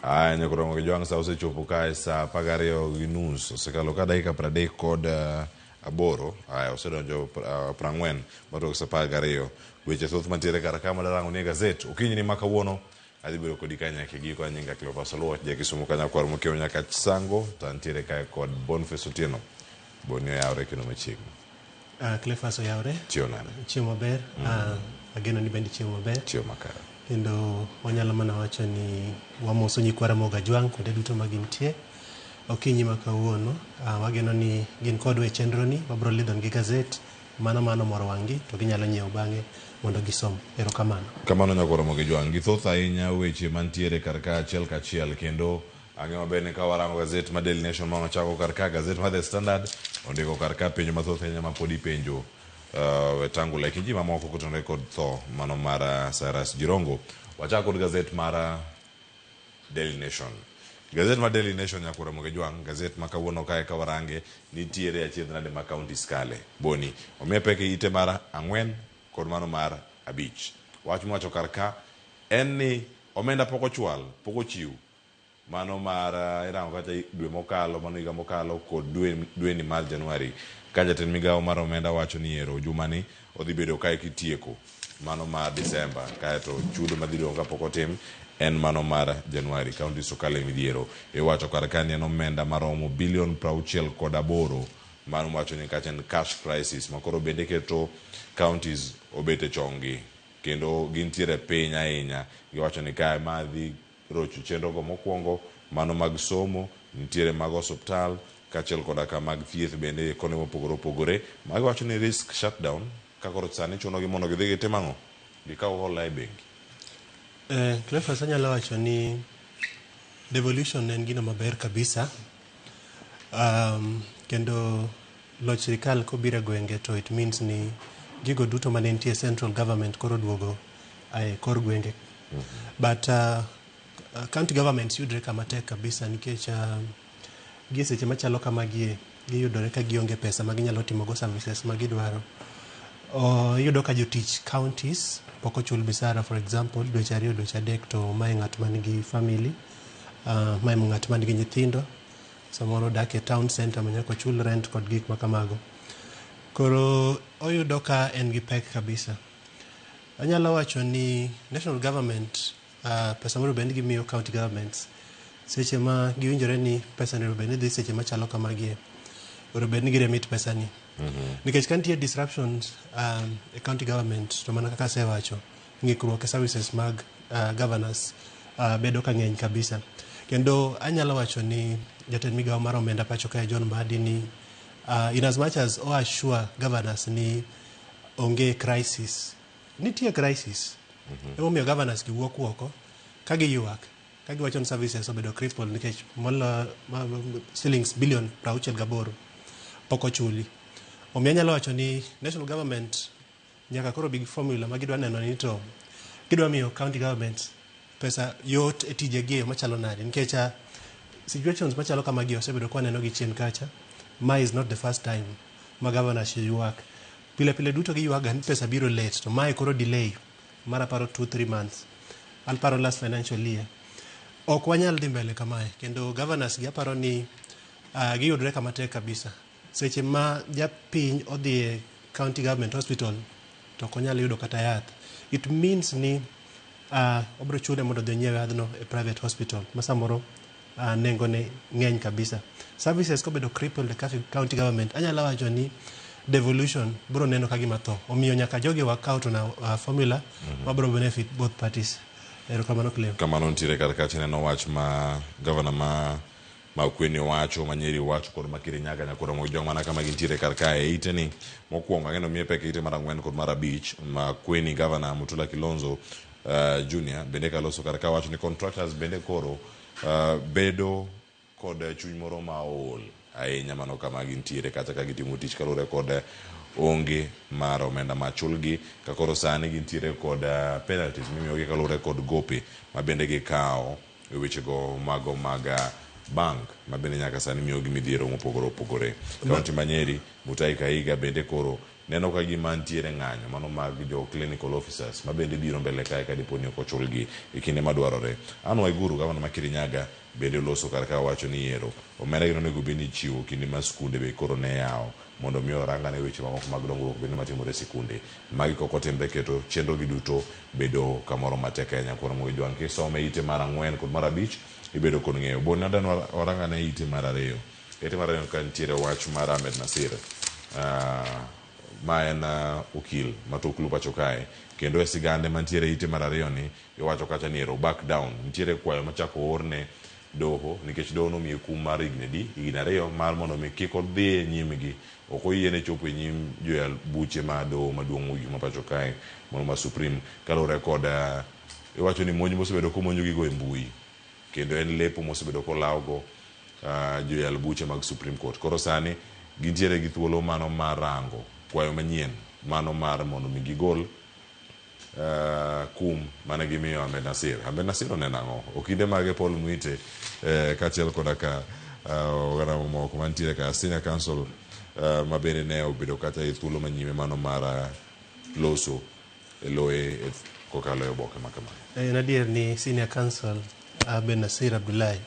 Nyakoro mo gijuang sa osechopo kae sa 12:30 osekalo ka dakika 30 kod aboro. Osedonjo 40 matok sa 12. Weche thoth mantiere kar ka madarango ni gazet okinyi ni makawuono adhi bedo kodi ka nyaka giko nyinga Cleophas Oluoch jakisomo kanya kwar mokiewo nyaka sango to antiere kae kod Boniface Otieno. Boni oyawre kendo machiegni. Cleophas oyawre. Chiyo nade? Chiyo maber. Ageno ni bendi chiyo maber. Chiyo makare. Kendo wanyalo mana wacho ni wamoso nyikwara moga juang kuonde duto ma gintie. Okinyi makawuono wageno ni gin kodwa e chenro ni wabro lidho gi gazet mano moro wangi to ginyalo nyiewo bang'e mondo gisom. Erokamano. Kamano nyakoro mo gijuang githoth ahinya weche mantiere kar ka achiel kachiel kendo ang'e maber ni ka warango gazet ma Daily Nation ma chako kar ka gazet ma The Standard ondiko kar ka penjo mathoth ahinya ma podi penjo wetangu like ji mamoko kotenore kod tho mano mar Cyrus Jirongo. Wachako kod gazet mar Daily Nation. Gazet mar Daily Nation nyakoro mo gijuang gazet ma kawuono kae ka warange nitiere achiedh nade ma county skale Boni omiye peke ite mar 4 kod mano mar 5. Wach mwacho kar ka en ni omenda pok ochwal pok ochiw mano mar irango kata dwe mokalo mano higa mokalo kod dwe ni mar Januari ka jatend migawo mar omenda wacho ni ero juma ni odhi bedo kae kitieko mano mar Disemba kaeto chudo madhi dong kapok otim en mano mar Januari. Kaunti sokale midhiero e wacho kar ka ni en omenda maromo bilion 68 mano wacho ni kachen cash crisis makoro bende keto counties obete chongi kendo gintiere piny ahinya. Giwacho ni kae madhi rocho chenro go mokwongo mano mag somo nitiere mag hospital kachiel koda ka mag thieth bende kone mopogore opogore magiwacho ni risk shutdown kakoro sani chuno gi mondo gidhi gitim ang'o gikaw hola e bengi. Cleophas anyalo wacho ni devolution en gino maber kabisa kendo loch sirikal kobiro gwenge to it means ni gigo duto mane nitie central government koro duogo ai kor gwenge but county governments yudre kama tek kabisa nikech gie seche machalo kama giyudore ka gionge pesa ma ginyalo timo go services ma gidwaro. Yudo ka jotich counties pok ochul misara, for example dweche 2 dweche 3 to mae ng'at man gi family mae ng'at man gi nyithindo samoro dak e town center manyako chul rent kod gik makamago koro oyudo ka en gi pek kabisa. Anyalo wacho ni national government pesa moro bende gimiyo county governments seche ma giwinjore ni pesa ni bende dhi seche machalo kamagie oro bende giremit pesa ni nikech kantie disruptions e county government to mana kaka sewacho ng'ikruok e services mag governors bedo ka ng'eny kabisa kendo anyalo wacho ni jatend migawo mar omenda pacho kae John Mbadi ni in as much as assure governors ni onge crisis nitie crisis emomiyo governors giwuok oko ka giyuak ka giwacho ni services obedo crippled nikech mola shillings bilion 68 pok ochuli. Omiyo anyalo wacho ni national government nyaka koro big formula ma gidwa neno ni to gidwa miyo county governments pesa yot e tijegi machalo nade nikech situations machalo kama gi osebedo kwa neno gi chien kacha. Ma is not the first time ma governors yuak pile duto giyuaga ni pesa biro late to mae koro delay mara paro 2-3 months al paro last financial year ok wanyal dhi mbele kamae kendo governors gi aparo ni giyudre kama tek kabisa seche ma japiny odhi e county government hospital to konyal yudo kata yath it means ni obro chune mondo dhi nyiew yadhno e private hospital ma samoro nengo ne ng'eny kabisa. Services kobedo crippled e county government anyalo wacho ni devolution bro neno ka gima tho omiyo nyaka jogi work out na formula ma bro benefit both parties. Erokamano Clem. Kamano ntiere kar ka neno wach ma governor ma Kweni wacho Manyeri wacho kod Makiri Nyaga nyakoro mo jong mana kama gintiere kar ka e ite ni mokwongo ngeno mie peke ite mar 4 kod mar 5 ma Kweni governor Mutula Kilonzo Junior bende ka loso kar ka wacho ni contractors bende koro bedo kod chuny moro maol ahinya mano kama gintiere kata ka gitimo tich kalure kod onge mar omenda machulgi ka koro sani gintiere kod penalties mimiyogi kalure kod gope ma bende gikawo e wechego mago mag bank ma bende nyaka sani miyogi midhiero mopogore opogore. Kaunti Manyeri Mutahi Kahiga bende koro neno ka gima ntiere ng'anyo mano mag jo clinical officers mabende biro mbele kae ka dipo ni ok ochulgi e kinde madwarore. Anne Waiguru gavana ma Kirinyaga bende loso kar ka wacho ni ero omenda gi onego bed ni chiwo kinde ma skunde be koro ne yawo mondo mi orangane weche mamoko mag dongruok bende matimore e sikunde. Magi koko timre keto chenro gi duto bedo kamoro matek ahinya kuom mogo jwang' kisome ite mar 4 kod mar 5 ibedo kod ng'eyo. Bon nadan orangane ite mar 2. Ite mar 2 ka ntiere wach mar Ahmed Nasir ma en okil matuklu pacho kae kendo e sigande mantiere ite mar 2 ni iwacho kacha ni ero back down ntiere kwayo machako orne doho nikech doho nomiye kum mar higni 2 mar mondo mi kik odhi e nyimgi ok oyiene chopo e nyim joyal buche ma doho maduong' mogik ma pacho kae mondo ma Supreme kalure kod iwacho ni monj mosebedo komonjogigo e mbui kendo en lepo mosebedo kolawgo joyal buche mag Supreme Court. Koro sani gintiere gi thuolo mano mar rango kwayo manyien mano mar mondo mi gigol kum mane gimiyo Ahmed Nasir. Ahmed Nasir oneno ang'o okinde mage Paul Mwite kachiel koda ka oganda mamoko mantiere ka Senior Counsel mabende ne obedo kata e thuolo manyime mano mar loso loe kokalo e oboke makama. En adier ni Senior Counsel Ahmed Nasir Abdullahi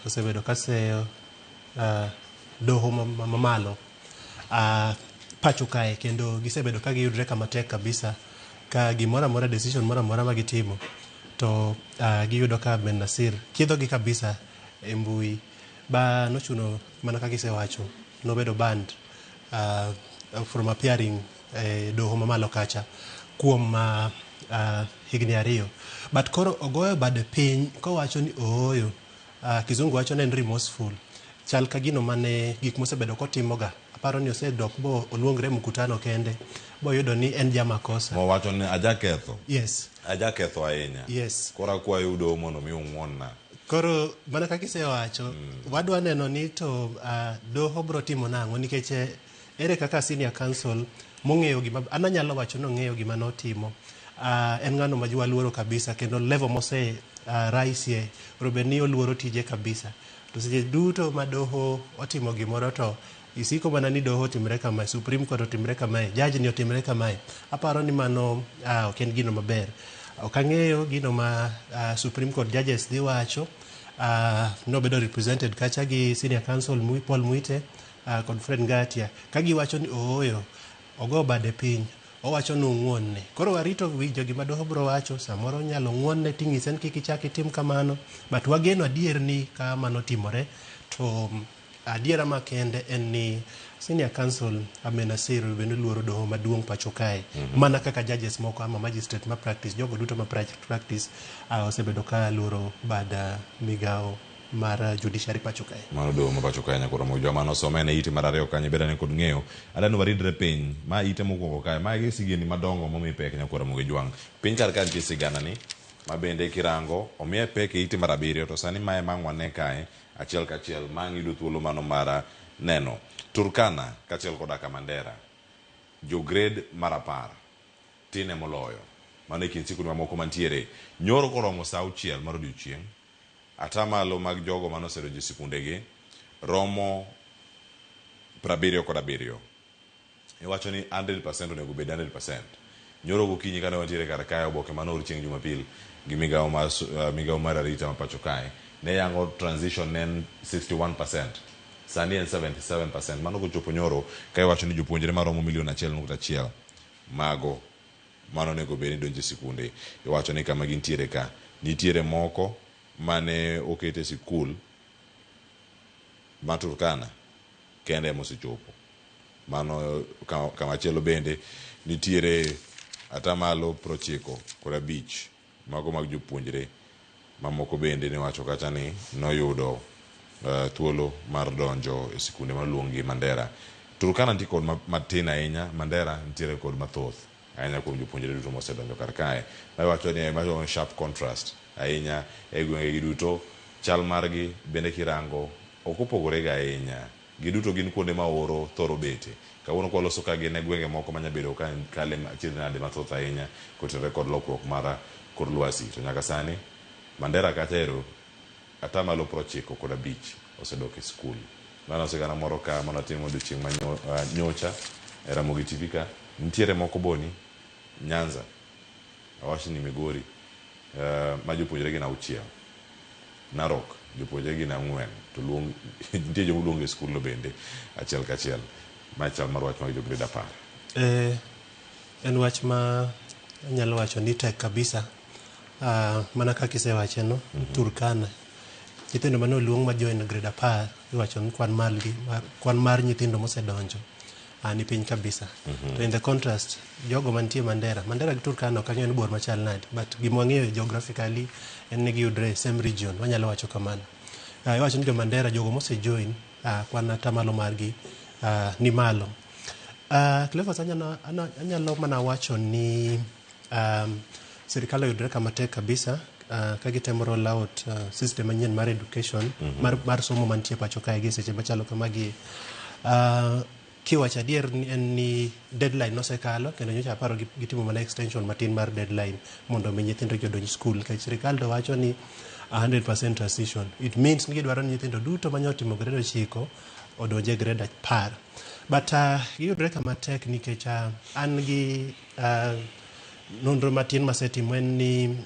osebedo kaseyo doho mamalo pacho kae kendo gisebedo ka giyudre kama tek kabisa ka gimora mora decision mora mora ma gitimo to giyudo ka Ben Nasir kiedhogi kabisa e mbui ba nochuno mana ka gisewacho nobedo banned from appearing doho mamalo kacha kuom higni 2 but koro ogoyo bade piny kowacho ni ooyo kizungu wacho ni en remorseful chal ka gino mane gik mosebedo kotimoga aparo ni osedok bo oluongre mkutano kende bo yudo ni en jamakosa mo wacho ni ajaketho. Yes, ajaketho ahinya. Yes, kora kwayo udo mondo mi ung'wonna koro mana kaka isewacho wadwa neno ni to doho bro timo nang'o nikech ere kaka Senior Counsel mong'eyo gima ananyalo wacho no ng'eyo gima notimo en ng'ano ma jwa luoro kabisa kendo level mose raisie Robeni oluoro tije kabisa to seche duto ma doho otimo gimoro to isiko mana ni doho timre kama Supreme Court otimre kama judge ni otimre kama aparo ni mano ok en gino maber ok ang'eyo gino ma Supreme Court judges dhi wacho nobedo represented kacha gi Senior Counsel Paul Mwite kod Fred Ngatia ka giwacho ni ooyo ogo bade piny owacho ni ng'wonne koro warito winjo gima doho bro wacho samoro nyalo ng'wonne ting'isen kik ichak itim kamano but wageno adier ni kamano timore to adiera makende en ni Senior Counsel Ahmed Nasir bende luoro doho maduong' pacho kae mana kaka judges moko ama magistrate ma practice jogo duto ma practice osebedo ka luoro bada migao mar judiciary pacho kae mano doho ma pacho kae nyakoro mo joma no somene ite mar 2 kanye beda ne kod ng'eyo adano waridre piny ma ite mokwongo kae ma gi sigeni madongo momi pek nyakoro mo jwang' piny kar kan ti sigana ni ma bende kirango omiye pek ite mar 7 to sani mae mang'wane kae achiel kachiel mang'ido thuolo mano mar neno Turkana kachiel koda ka Mandera jo grade mar 10 tine moloyo mano ekin siku mamoko mantiere nyoro koromo saa 6 mar odiochieng' atamalo mag jogo manosero ji sikundegi romo 77 iwacho ni 100% onego bed 100%. Nyoro gokinyi kana wantiere kar kae oboke manor chieng' Jumapil gi migao mar arita ma pacho kae ne yango transition nen 61%, sani en 77%. Mano gochopo nyoro kae wacho ni jopuonjre maromo 1.1 mago mano nego bedi donje sikunde. Iwacho ni kama gintiere ka nitiere moko mane okete sikul Turkana kende mosechopo. Mano kama chielo bende nitiere atamalo 95 mago mag jopuonjre mamoko bende ne wacho kacha ni noyudo thuolo mar donjo e sikunde maluongi Mandera. Turkana ntie kod matin ahinya, Mandera ntiere kod mathoth ahinya kuom jopuonjre duto mosedonjo kar kae. Ma wacho ni ma sharp contrast ahinya e gwenge gi duto. Chal margi bende kirango ok opogore ga ahinya. Giduto gin kuonde ma oro thoro bete. Kawuono kwa loso ka gin e gwenge moko manya bedo ka kale chirnade mathoth ahinya kotere kod lokruok mara kod lwasi. To nyaka sani Mandera katero atamalo 95 osedok e skul. Mano sigana moro ka manatimo odiochieng' nyocha Ramogi TV ka nitiere moko boni Nyanza awashi ni Migori ma jopuonjre gin 6 Narok jopuonjre gin 4 to luong nitie jomo luongo e skul no bende achiel kachiel ma chal mar wach mag jo grade 10 en wach ma anyalo wacho ni tek kabisa mana kaka isewache no Turkana nyithindo mane oluong ma join grade 10 iwacho ni kwan mar nyithindo mosedonjo ni piny kabisa. To in the contrast jogo mantie Mandera gi Turkana ok ang'eyo ni bor machal nade, but gima wang'eyo geographically en ni giyudre same region, wanyalo wacho kamano. Iwacho ni jo Mandera jogo mosejoin kwan atamalo margi ni malo. Cleophas anyalo mana wacho ni sirikal oyudre kama tek kabisa ka gitemo roll out system manyien mar education mar somo mantie pacho kae gi seche machalo kamagi. Kiwacho adier en ni deadline nosekalo kendo nyocha aparo gitimo mana extension matin mar deadline mondo mi nyithindo odonj skul. Ka sirikal to wacho ni 100% transition, it means ni gidwaro ni nyithindo duto manyotimo grade 9 odonje grade 10. But giyudre kama tek nikech an gi nonro matin masetimo en ni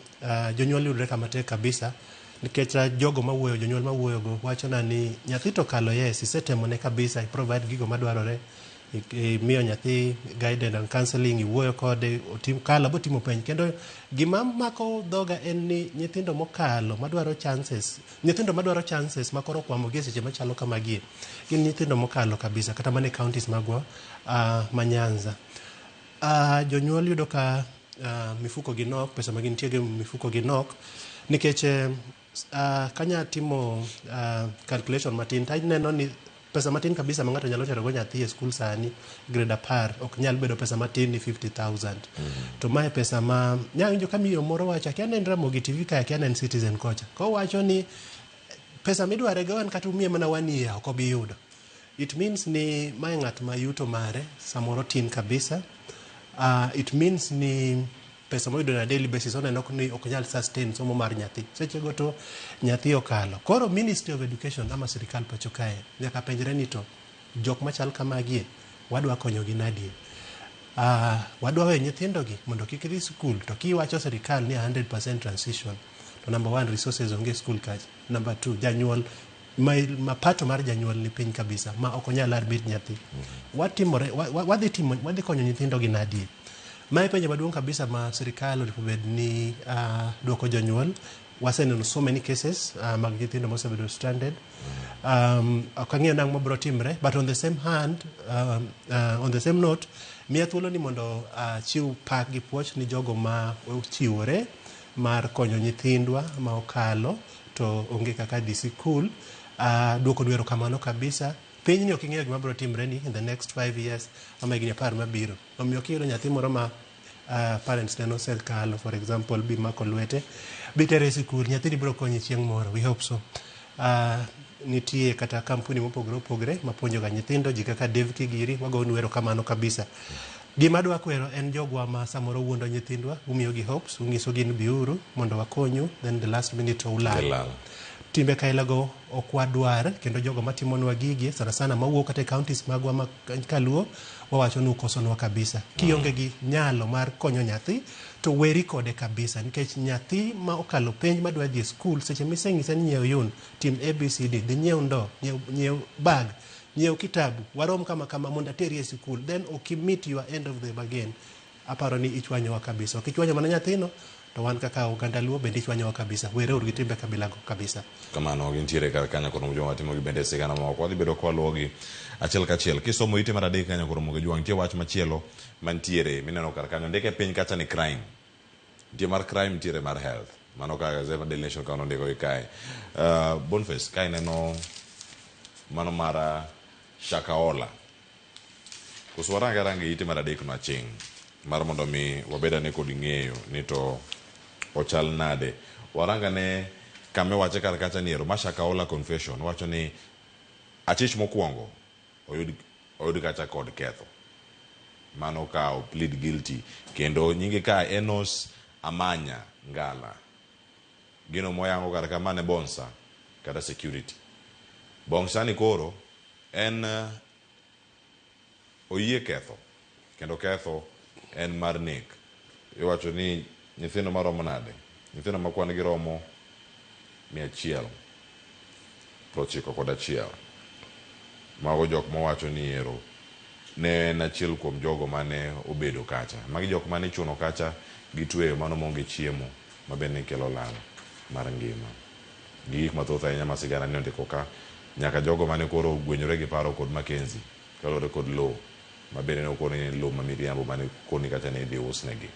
jonyuol yudre kama tek kabisa nikech jogo mawuoyo jonyuol mawuoyo go wacho na ni nyathi to kalo yes isetemo ne kabisa i provide gigo madwarore miyo nyathi guidance and counseling iwuoyo kode otim kala botimo penj kendo gima mako dhoga en ni nyithindo mokalo madwaro chances makoro kwamo gi seche machalo kamagi gin nyithindo mokalo kabisa kata mane counties magwa ma Nyanza. Jonyuol yudo ka mifuko gi nok, pesa magin tiege mifuko gi nok nikech kanya timo calculation matin ta neno ni pesa matin kabisa ma ng'ato nyalo tero go nyathi e skul sani grade 10 ok nyal bedo pesa matin ni 50,000. To mae pesa ma nyanjo kamiyo moro wacha kiane Ramogi TV ka kiane Citizen kocha ko wacho ni pesa midware go an kata umiye mana 1 year ok obi yudo. It means ni mae ng'at ma yuto mare samoro tin kabisa. It means ni pesa moyudo na daily basis oneno ni ok nyal sustain somo mar nyathi sechego to nyathi okalo. Koro Ministry of Education ama sirikal pacho kae nyaka penjre ni to jok machal kamagi wadwa konyogi nadi. Wadwa we nyithindo gi mondo kik dhi skul to kiwacho sirikal ni 100% transition to number 1 resources onge skul kacha, number 2 janyuol mapato mar janyuol ni piny kabisa ma ok onyal admit nyathi. Wadhi konyo nyithindo gi nadi. Mae penjo maduong' kabisa ma sirikal onego bed ni duoko jonyuol. Waseneno so many cases mag nyithindo mosebedo stranded. Ok ang'eyo nang' mabiro timre, but on the same hand, on the same note, miya thuolo ni mondo chiw pak gi puoch ni jogo ma ochiwore mar konyo nyithindwa ma okalo to onge kaka dhi sikul. Duoko dwero kamano kabisa. Piny ni ok ing'eyo gima biro timre ni in the next 5 years ama higni 10 mabiro. Omiyo kiyudo nyathi moro ma parents ne nosekalo, for example, bi mako lwete bitere sikul, nyathini biro konyi chieng' moro, we hope so. Nitie kata kampuni mopogore mapuonjo ga nyithindo ji kaka Dave Kigiri, wagonu wero kamano kabisa. Gima dwa kwero en jogwa ma samoro wuondo nyithindwa, umiyo gi hopes, ungiso gi ni biuru mondo wakonyu, then the last minute ulal. Timbe kailago ok wadwar kendo jogo matimonwa gigi sana mawuok kata counties magwa ma Kaluo wawacho ni ukosonwa kabisa. Kionge gi nyalo mar konyo nyathi to weri kode kabisa nikech nyathi ma okalo penj madwa dhi skul seche miseng'ise ni nyiew yun tim ABCD dhi nyiew ndo nyiew bag nyiew kitabu warom kama mondo ateri e skul then meet your end of the bargain. Aparo ni ichwanyowa kabisa. Kichwanyo mana nyathino to wan kaka oganda Luo bende ichwanyowa kabisa. Were urgi timbe kabilago kabisa. Kamano gintiere kar kanyo kono joma timo gi bende sigana moko wadhi bedo kwa luogi achiel kachiel. Kisomo ite mar adek kanyo kono jwang tie wach machielo mantiere mineno kar kanyo ndike piny kacha ni crime. Tie mar crime tiere mar health. Mano ka Zeva Daily Nation kono ndiko ikae. Boniface kai neno mano mara Shakahola. Kuswaranga rangi ite mar adek no aching. Mar mondo mi wabeda ne kod ng'eyo ni to ochal nade. Waranga ne kame wache kar kacha niero ma Shakahola confession wacho ni achich mokwongo oyud kacha kod ketho. Mano ka o plead guilty kendo nyinge ka Enos Amanya Ngala. Gino moyango kar kama ne Bonsa kata security. Bonsa ni koro en oyie ketho kendo ketho en mar nek. Iwacho ni nyithindo maromo nade? Nyithindo ma kwan gi romo 191. Mago jok mawacho ni ero ne en achiel kuom jogo mane obedo kacha. Magi jok mane chuno kacha gitweyo mano monge chiemo mabende kelo lal mar ngima. Gik mathoth ahinya ma sigana ne ondiko ka, nyaka jogo mane koro gwenyore gi paro kod Mackenzie kalore kod lowo mabende ne okone ni lowo ma miriambo mane koni kacha ne idhi usnegi.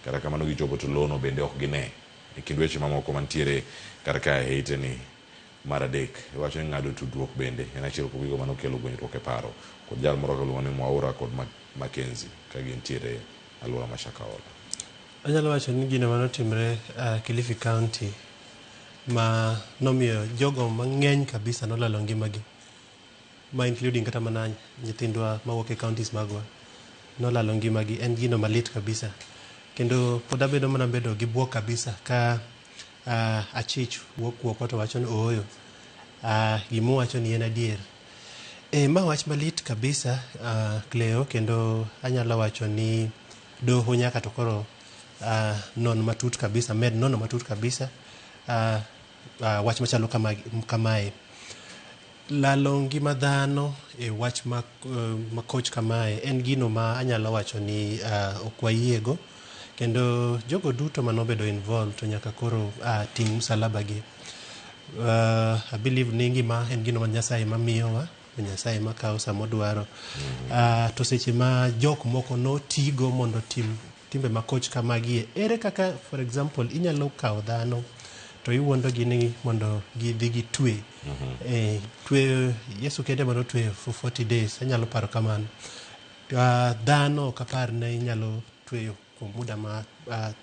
Kata kamano gichopo to lowo no bende ok gine. E kind weche mamoko mantiere kar kae e iteni mar adek, iwacho ni ng'ado tudruok bende en achiel kuom gigo manokelo gwenyruok e paro kod jal moro kaluongo ni Mwaura kod Mackenzie ka gintiere alwora ma Shakahola. Anyalo wacho ni gino manotimre Kilifi County ma nomiyo jogo mang'eny kabisa nolalo ngimagi, ma including kata mana nyithindwa mawuok e counties magwa nolalo ngimagi, en gino malit kabisa. Kendo pod abedo mana bedo gi buok kabisa ka achich wuok to wacho ni ooyo, gima wacho ni en adier. Ma wach malit kabisa, Cleo, kendo anyalo wacho ni doho nyaka to koro non matut kabisa, med nono matut kabisa wach machalo kamae. Lalo ngima dhano e wach makoch kamae en gino ma anyalo wacho ni ok wayiego, kendo jogo duto manobedo involved to nyaka koro ting' msalaba gi. I believe ni ngima en gino ma Nyasaye mamiyowa, Nyasaye makawo samodwaro. To seche ma jok moko notigo mondo timbe makoch kamagi, ere kaka for example inyalo kawo dhano to iwuondogi ni mondo gidhi gitwe. Tweyo Yesu kende mano tweyo for 40 days, anyalo paro kamano. Dhano kapar ne inyalo tweyo kuom muda ma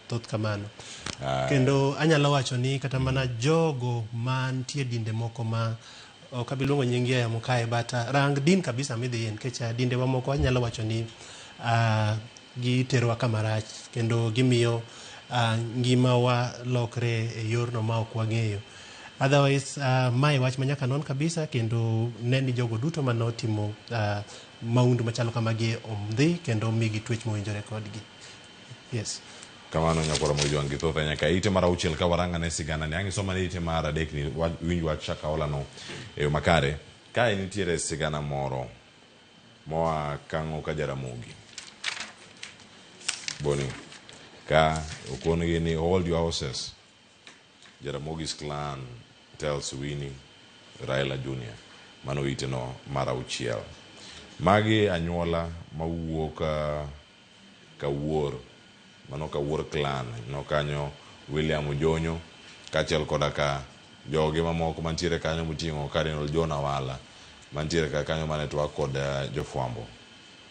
thoth kamano. Kendo anyalo wacho ni kata mana jogo mantie dinde moko ma ok abiluongo nyingi ya mukae, but rang din kabisa midhi nikech dinde wa moko anyalo wacho ni giterowa kamarach kendo gimiyo ngima wa lokre e yorno ma ok wang'eyo. Otherwise, mae wach manyaka non kabisa, kendo neni jogo duto manotimo maundu machalo kamagi omdhi kendo migi twech mowinjore kodgi. Yes. Kamano nyakoro mojuang gi thoth nyaka ite mar auchiel ka waranga ne sigana ni angi soma ni ite mar adek ni winj wach Shakahola no e makare. Kae nitiere sigana moro moa Kang'o ka Jaramogi. Boni ka okongi ni hold your horses. Jaramogi's clan tells Winnie Raila Jr. Mano ite no mar auchiel. Magi anyuola mawuok ka wuor, mano ka wuor clan no kanyo William Ojonyo kaachiel koda ka jogi mamoko mantiere kanyo moting'o Cardinal John Awala mantiere kanyo mane twak kod jofwambo.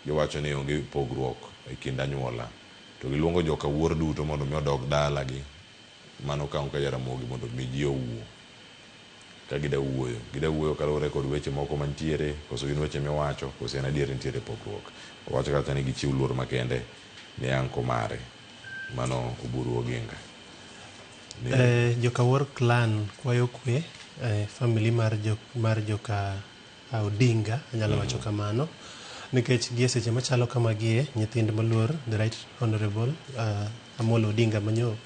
Giwacho ni onge pogruok e kind anyuola, to giluongo joka wuor duto mondo mi odog dalagi mano Kang'o ka Jaramogi mondo mi ji owuo. Ka gida wuoyo kalore kod weche moko mantiere, koso gin weche miwacho, koso en adier nitiere pogruok. Wacho kata ni gichiw luor makende ni anko mare mano Oburu Oginga. Joka wuor clan kwayo kwe, family mar joka Odinga anyalo wacho kamano, nikech gie seche machalo kamagie nyithind moluor the right honorable Amolo Odinga manyo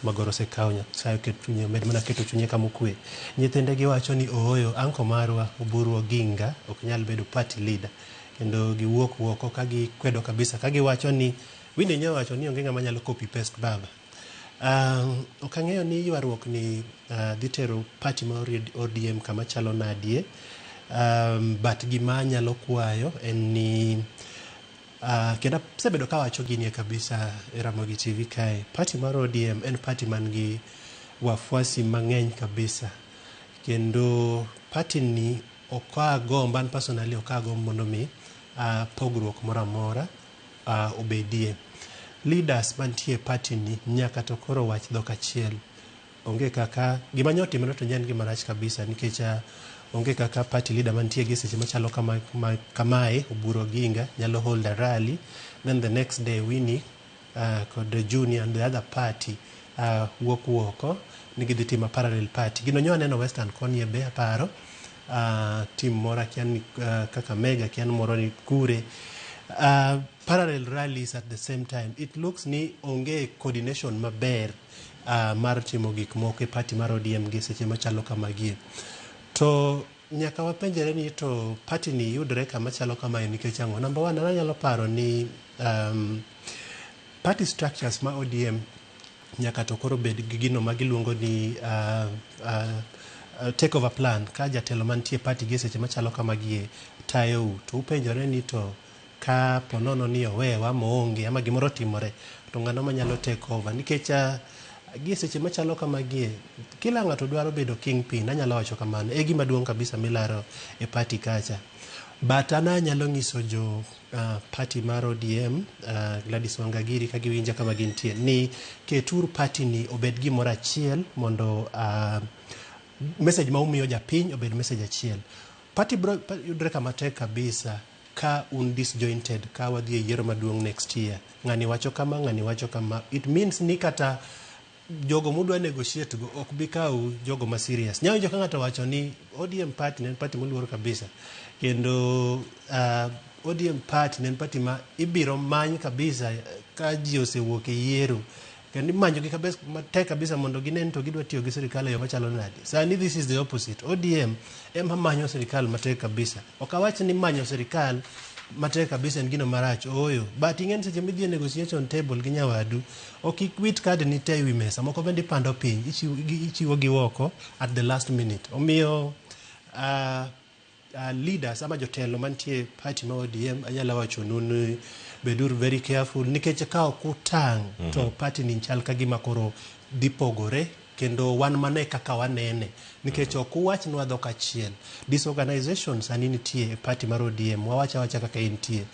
magoro sekawo Nyasaye ketunye med mana keto chunye kama okwe. Nyithinde giwacho ni ooyo anko marwa Oburu Oginga ok nyal bedo party leader, kendo giwuok oko ka gikwedo kabisa ka giwacho ni Winnie nyawacho wacho ni onge ng'ama nyalo copy paste baba. Ok ang'eyo ni ywaruok ni dhi tero party ma ODM kama chalo nadie, but gima nyalo kwayo en ni kenda sebedo ka wacho ginie kabisa e Ramogi TV kae, party mar ODM en party man gi wafuasi mang'eny kabisa, kendo party ni okagomba personally okagomba mondo mi pogruok moro amora obedie. Leaders mantie party ni nyaka to koro wach dhok achiel. Onge kaka gima nyotimre to nyen gima rach kabisa, nikech onge kaka party leader mantie gi seche machalo kamae Oburu Oginga nyalo hold a rally, then the next day Winnie kod Junior and the other party wuok oko ni gidhi timo parallel party. Gino nyo aneno Western Konie be aparo team moro kian kaka Mega kian moro ni kure parallel rallies at the same time. It looks ni onge coordination maber mar timo gik moko e party mar ODM gi seche machalo kamagie. To nyaka wapenjere ni to party ni yudre kama chalo kamae nikech ang'o. Number one, anyalo paro ni party structures ma ODM nyaka to koro bed gi gino magiluongo ni take over plan ka jatelo mantie party gi seche machalo kamagie tayo to upenjore ni to ka ponono ni owewa moonge ama gimoro timore to ng'ano manyalo take over nikech gi seche machalo kamagie kila ng'ato dwaro bedo kingpin. Anyalo wacho kamano e gima duong' kabisa milaro e party kacha. But ana nyalo nyiso jo party mar ODM Gladys Wangagiri ka giwinja kama gintie ni ketur party ni obed gimoro achiel mondo message ma umiyo japiny obed message achiel. Party yudre kama tek kabisa ka un disjointed ka wadhi e yiero maduong' next year. Ng'ani wacho kama, ng'ani wacho kama. It means ni kata jogo mudwa negotiate go ok bi kaw jogo ma serious. Nyawo ka ng'ato wacho ni ODM party ne party moluor kabisa. Kendo ODM party ne party ma ibiro many kabisa ka ji osewuok e yiero. Kendo manyo gi kabisa matek kabisa mondo ginen to gidwa tiyo gi sirikal yo machalo nade. Sani this is the opposite. ODM ema manyo sirikal matek kabisa. Ok awach ni manyo sirikal matek kabisa en gino marach oyo. But ingen seche midhi e negotiation table gi nyawadu ok ikwit card ni te wi mesa moko bende pando piny ichiwo gi woko at the last minute. Omiyo leaders ama jotelo mantie party ma ODM anyalo wacho nun bedur very careful nikech ka ok utang to party ni chal ka gima koro dipogore kendo wan mane kaka wanene nikech ok uwach nwa dhok achiel. Disorganization sani nitie e party mar ODM wawacha kaka intie.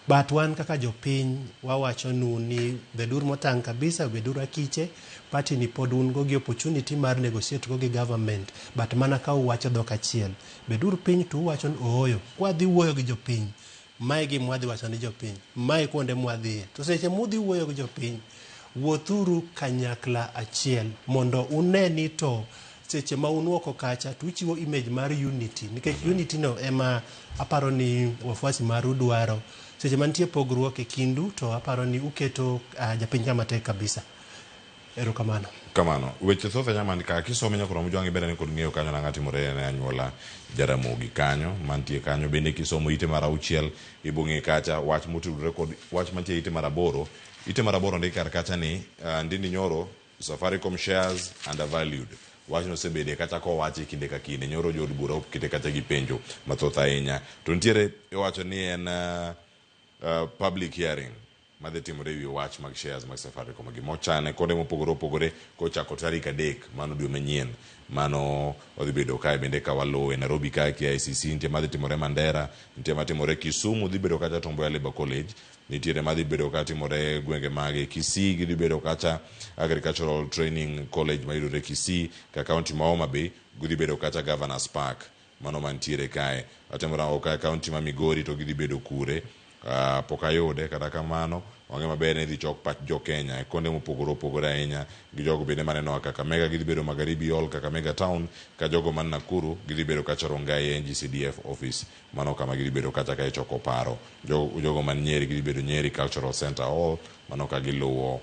But wan kaka jopiny wawacho ni bedur motang kabisa bedur akiche party ni pod un go gi opportunity mar negotiate go gi government but mana ka uwacho dhok achiel. Bedur piny tu wacho oyo kwa dhi wuoyo gi jopiny mae gi mwadhi wacho ni jopiny mae kuonde mwadhi to seche mudhi wuoyo gi jopiny wuothuru kanyakla achiel mondo uneni to seche ma unwoko kacha to uchiwo image mar unity nikech unity no ema aparo ni wafuasi maru dwaro. Seche mantie pogruok e kindu to aparo ni uketo japiny kama tek kabisa. Erokamano. Kamano weche thoth nyaman ka kisome nyakoro mjwangi bende ni kod ng'eyo kanyo na ng'ati more ne anyuola Jaramogi kanyo mantie kanyo bende kisomo ite mar 6 ibung'e kacha wach motudore kod wach mantie ite mar 8 ndiki kar kacha ni ndini nyoro Safaricom shares undervalued. Wach no sebede kacha ko wachi kinde ka kinde nyoro jod bura kite kacha gi penjo mathoth ahinya to ntiere wacho ni en public hearing madhe timore wi wach mag shares mag Safaricom gi mochane kode mopogore kochako tarik 3 mano dwe manyien mano odhi bedo kae bende ka walo e Nairobi ka KICC nitie madhe timore Mandera nitie matimore Kisumu dhi bedo kacha Tom Mboya Labour College nitie madhi bedo ka timore gwenge mag Kisii dhi bedo kacha Agricultural Training College mayudore Kisii ka county ma Homa Bay dhi bedo kacha Governors Park mano mantiere kae atemora ka county ma Migori to dhi bedo kure pokayode kata kamano wange maber ne dhi chok pach jo Kenya e konde mopogore ahinya gi jogo bende maneno kaka Mega dhi bedo Magharibi Hall kaka Mega Town ka jogo man Nakuru dhi bedo kacha Rongai NGCDF office mano kama dhi bedo kacha ka choko paro jogo man Nyeri dhi bedo Nyeri Cultural Center Hall mano ka giluwo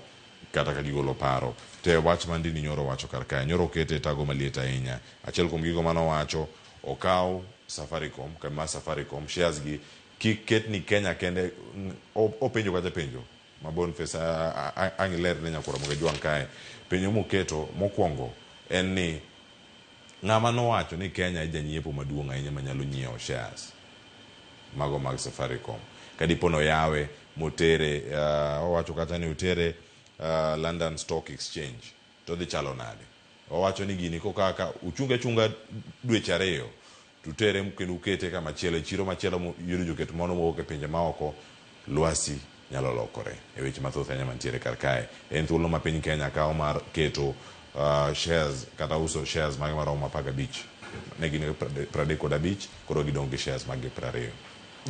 kata ka gigolo paro te wach mandini nyoro wacho kar kae nyoro kete tago maliet ahinya achiel kuom gigo mano wacho okaw Safaricom kama Safaricom shares gi kiket ni Kenya kende openjo kata penjo mabon pesa angiler ne nyakoro moga jwang kae penjo moketo mokwongo en ni ng'ama no wacho ni Kenya janyiepo maduong' ahinya manyalo nyiewo shares mago mag Safaricom kadipono yawe motere owacho kata ni utere London Stock Exchange to dhi chalo nade owacho ni gini kokaka chunga dweche 2 tutere mkendo ukete kama chele chiro machielo yudo joket mono mowuok e pinje maoko lwasi nyalo lokore e weche mathoth anya mantiere kar kae en thuolo ma piny Kenya kawo mar keto shares kata uso shares mag maromo 15 ne gin 35 koro gidong gi shares mag 20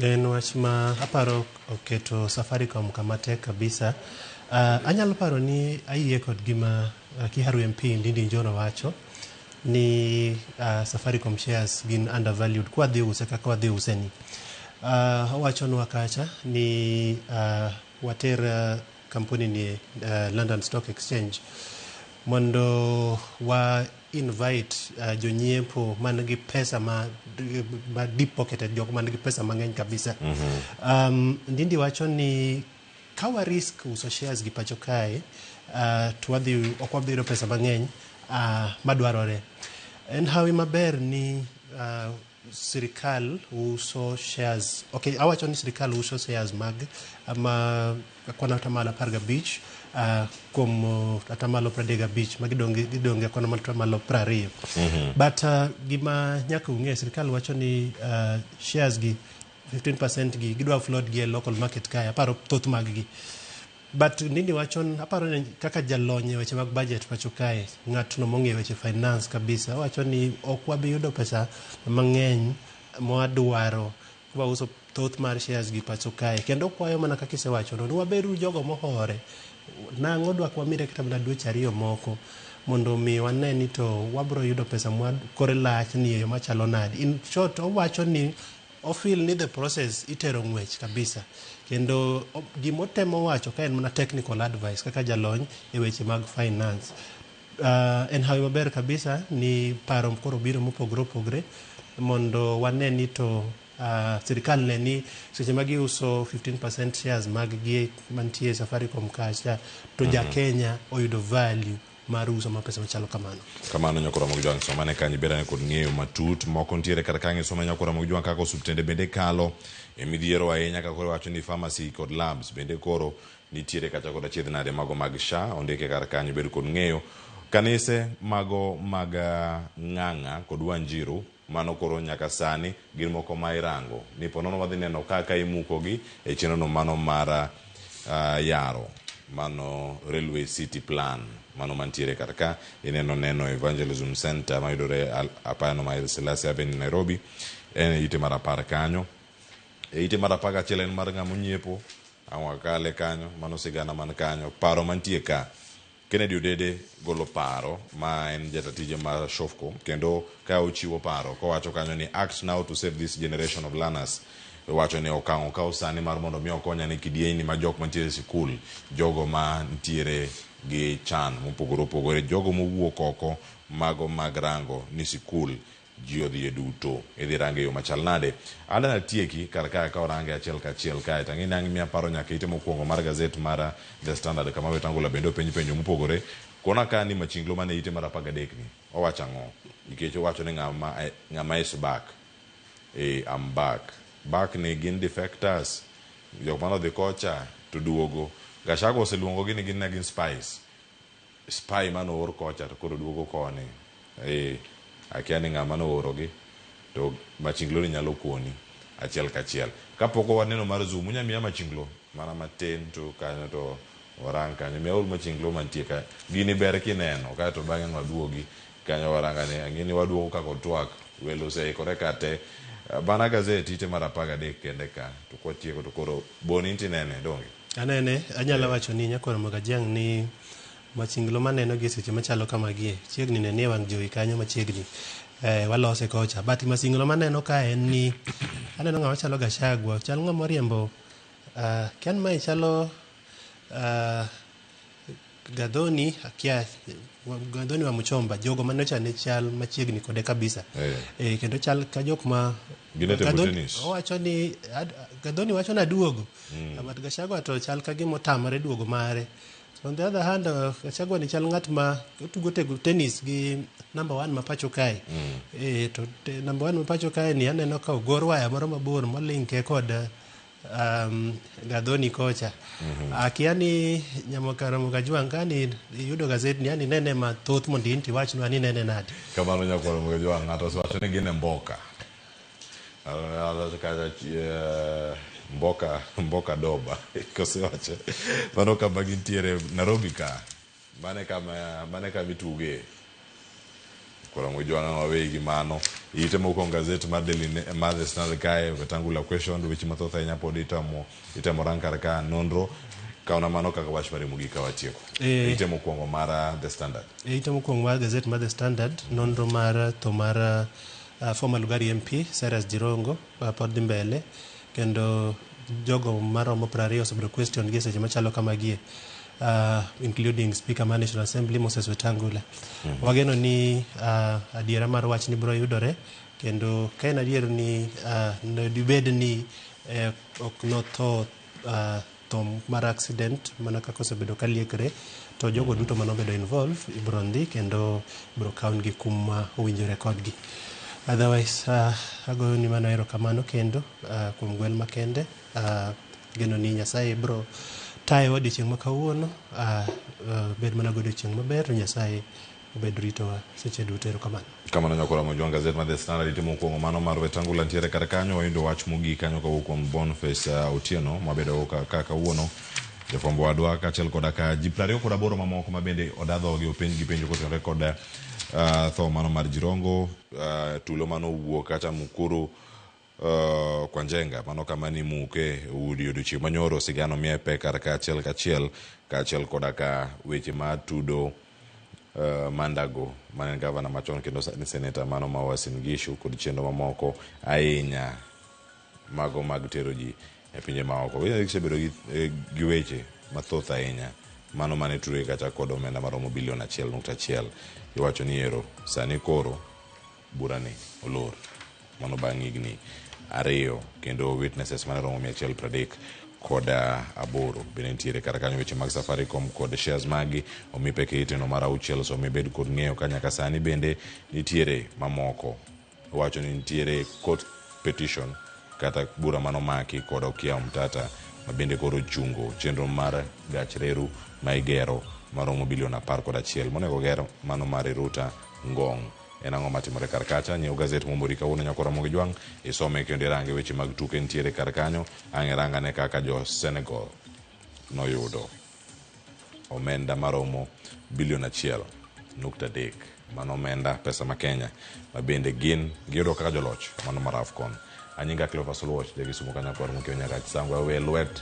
en wach ma aparo oketo Safaricom kama tek kabisa. Anyalo paro ni ayie kod gima Kiharu MP Ndindi Njoro wacho ni Safaricom shares gin undervalued kwa dhi use kaka wadhi use ni wachonwa kacha ni water kampuni ni London Stock Exchange mondo wa invite jonyiepo man gi pesa ma deep pocketed, jok man gi pesa mang'eny kabisa. Ndindi wacho ni kawa risk uso shares gi pacho kae to wadhi okwabiro pesa mang'eny madwarore. En hawi maber ni sirikal uso shares. Okay, awacho ni sirikal uso shares mag ama kwana atamalo 15 kuom atamalo 35 magidonge kwana atamalo 20. But gima nyaka ung'e, sirikal wacho ni shares gi 15% gi gidwa float gi local market kae, aparo thoth mag gi. But nini wachon aparo kaka jalonye weche mag budget pacho kae, ng'atno mong'e weche finance kabisa, wacho ni ok wabi yudo pesa mang'eny mwadwaro kwa uso thoth mar shares gi pacho kae. Kendo kwayo mana kaka isewacho no, waberu jogo mohore nang'o dwa kwamire kata mana dweche 2 moko mondo mi wane ni to wabro yudo pesa kore lach ni eyo machalo nadi. In short, owacho ni ofil ni the process itero ng'wech kabisa, kendo gimotemo wacho ka en mana technical advice kaka jalony e weche mag finance. En hawi maber kabisa ni paro koro biro mopogre opogre mondo wane ni to sirikal ne ni seche magi uso 15% shares mag gi mantie Safaricom kacha to ja Kenya oyudo value mar uso ma pesa machalo kamano nyakora mag jwang somane kanyi berane kod ng'eyo matut moko ntiere kata kange soma nyakora mag jwang kako subtende bende kalo midhiero ahinya ka koro wacho ni pharmacy kod labs bende koro nitiere kata kod achiedh nade mago mag SHA ondike kar kanyo bedo kod ng'eyo. Kanise mago mag Ng'ang'a kod Wanjiru mano koro nyaka sani gin moko ma irango ni ponono wadhi neno kaka imuko gi e chenro mano mar yaro mano railway city plan mano mantiere karka neno evangelism center mayudore apano ma Selassie Avenue Nairobi en ite mar 10 kanyo ite mar 11 en mar ng'amo nyiepo awakale kanyo mano sigana man kanyo paro mantie ka Kennedy Udede golo paro ma en jatatije mar Shofco kendo ka ochiwo paro kowacho kanyo ni act now to save this generation of learners. Wacho ni okang' ka osani mar mondo mi okonya ni kidieni ma jok mantiere sikul, jogo ma ntiere gi chan mopogore opogore, jogo mowuok oko mago mag rango ni sikul ji odhi duto idhi range yo machal nade. Adana tieki kar ka orange achiel kachiel kae tangi nangi mi aparo nyaka ite mokwongo mar gazet mar The Standard kama wetangula bendo penjo mopogore kona ka ni machinglo mane ite mar 13 ni owacho ang'o nikech owacho ni ng'ama is back. I'm back ni gin defectors jok mano dhi kocha to duogo Gachagua oseluongo gi ni gin spy mano or kocha to koro duogo koni akia ni ng'ama no orogi to machinglo ni nyalo koni achiel kachiel kapoko waneno mar Zoom unya miya machinglo mana matin to kanyo to orang kanyo miya ul machinglo mantie ka gini ber kineno ka to bang'e waduogi kanyo waranga ni angini waduogo kako twak welo sei kore kate bana gazeti ite mar 13 kende ka to kwatieko to koro boni tinene donge anene anyalo wacho ni nyakora magajang ni machinglo maneno gi seche machalo kama gie chiegni ne wang jowi kanyo machiegni walose kocha but machinglo maneno ka en ni aneno ng'ama chalo Gachagua chal ng'ama riembo kan mai chalo Gadhoni Gadhoni wa Muchomba jogo mane chane chal machiegni kode kabisa kendo chal ka jok ma wacho ni Gadhoni wacho na duogo but Gachagua to chal ka gimo tamare duogo mare. So on the other hand Gachagua ni chal ng'at ma tugo tennis gi number 1 ma pacho kae to number 1 ma pacho kae ni aneno ka ogor waya moro mabor molinke kod Gadhoni kocha akiani nyamokara Mugajwang kani yudo gazeti ni ani nene mathoth mondo inti wachno ni nene nade kamano nyakora Mugajwang ng'ato wacho ni gine mboka mboka doba kosewache mano kama gintiere Nairobi ka mane kama mituge kora Mugajwang wawegi mano ite moko gazeti mar The Standard kae wetangula question which mathoth ahinya pod itemo rankar ka nonro kauna mano kaka wach mare mugika watieko ite mokwongo mar The Standard ite mokwongo mar gazeti mar The Standard nonro mar to mar former Lugari MP Cyrus Jirongo pod mbele kendo jogo maromo 20 osebedo question gi seche machalo kamagie, including Speaker mar National Assembly Moses Wetangula. Wageno ni adiera mar wach ni biro yudore, kendo ka en adier ni dibed ni ok notho thom mar accident mana kaka osebedo ka liekre, to jogo duto manobedo involve ibiro ndhi kendo ibiro kawn gi kuma owinjore kodgi. Otherwise, agoyo ni mano erokamano kendo kuom gwel makende. Geno ni Nyasaye biro tayo odiochieng' ma kawuono, bed mana godiochieng' maber, Nyasaye obed ritowa seche duto. Erokamano. Kamano nyakora mojwang gazet mar The Standard itimo kuongo mano mar Wetangula ntiere kar kanyo, wayudo wach mogik kanyo kawuok kuom Boniface Otieno mabedo kaka kawuono jafwambo wadwa kaachiel koda ka ji 28 mamoko mabende odadho gi openj gi penjo kotenore kod tho mano mar Jirongo, tulo mano wuok kacha Mukuru kwa Njenga mano kama ni muke udi odiochieng' manyoro sigano miepe kar kaachiel koda ka weche ma tudo Mandago mane gavana machon kendo ni seneta mano ma Uasin Gishu kod chenro mamoko ahinya mago mag tero ji e pinje maoko. Weche gisebedo gi weche mathoth ahinya mano mane tuwe kacha kod omenda maromo bilion 1.1. Iwacho ni ero sani koro burani olor mano bang' higni 2 kendo witnesses mane romo 130 koda aboro bende ntiere kar kanyo. Weche mag Safaricom kod shares magi omi peke iteno mar 6 so mi bed kod ng'eyo ka nyaka sani bende nitiere mamoko. Wacho ni nitiere court petition kata bura mano maki kod Okiya Mtata ma bende koro chungo chenro mar gach reru ma igero maromo bilion 11 monego gero mano mar Ruta Ngong. En ang'o matimore kar kacha? Nyiew gazet mombori kawuono nyakora mogijwang' isome kendo irange weche mag tuke ntiere kar kanyo. Ang' irangane kaka jo Senegal noyudo omenda maromo bilion 1.3 mano omenda pesa ma Kenya ma bende gin giyudo kaka joloch mano mar AFCON. Anyinga Cleophas Oluoch jagisumo kanyakora mokeo nyaka kisangwa we lwet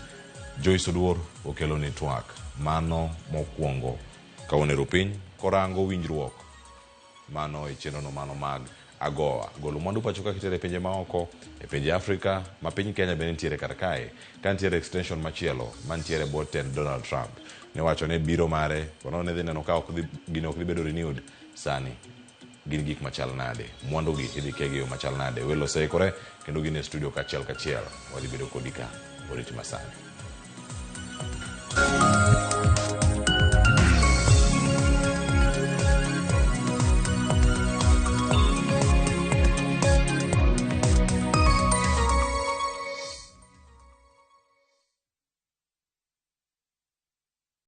Joyce Oduor okelo ni twak mano mokwongo kaonero piny korango winjruok mano e chenro no mano mag AGOA golo mwandu pacho ka kitere pinje maoko e pinje Afrika ma piny Kenya bende ntiere kar kae ka ntiere extension machielo mantiere boten Donald Trump ne wacho ne biro mare kono ne dhi neno ka ok dhi bedo renewed sani gin gik machal nade mwandu gi idhi kege yo machal nade. Welo seikore kendo gin e studio kachiel wadhi bedo kodika orit masani.